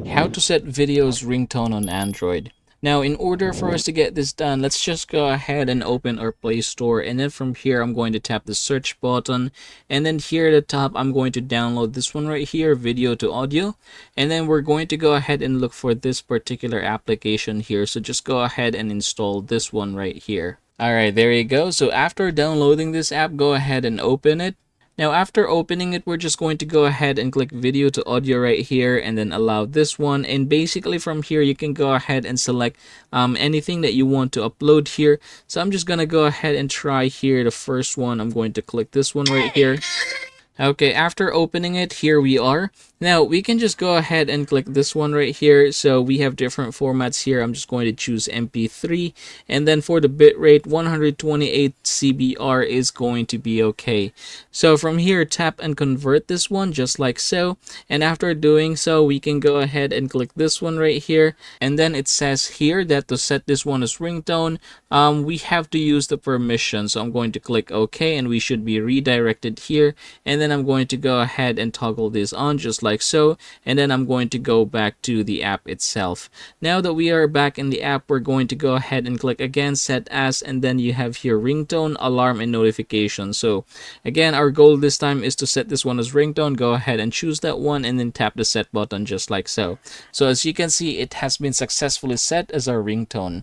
How to set videos ringtone on Android. Now, in order for us to get this done, let's just go ahead and open our Play Store, and then from here I'm going to tap the search button, and then here at the top I'm going to download this one right here, video to audio, and then we're going to go ahead and look for this particular application here. So just go ahead and install this one right here. Alright, there you go. So after downloading this app, go ahead and open it. Now, after opening it, we're just going to go ahead and click video to audio right here and then allow this one. And basically from here, you can go ahead and select anything that you want to upload here. So I'm just going to go ahead and try here the first one. I'm going to click this one right here. Okay, after opening it, here we are. Now, we can just go ahead and click this one right here. So we have different formats here. I'm just going to choose MP3. And then for the bitrate, 128 CBR is going to be okay. So from here, tap and convert this one just like so. And after doing so, we can go ahead and click this one right here. And then it says here that to set this one as ringtone, we have to use the permission. So I'm going to click OK, and we should be redirected here. And then I'm going to go ahead and toggle this on just like so, and then I'm going to go back to the app itself. Now that we are back in the app, we're going to go ahead and click again set as, and then you have here ringtone, alarm, and notification. So again, our goal this time is to set this one as ringtone. Go ahead and choose that one and then tap the set button just like so. So as you can see, it has been successfully set as our ringtone.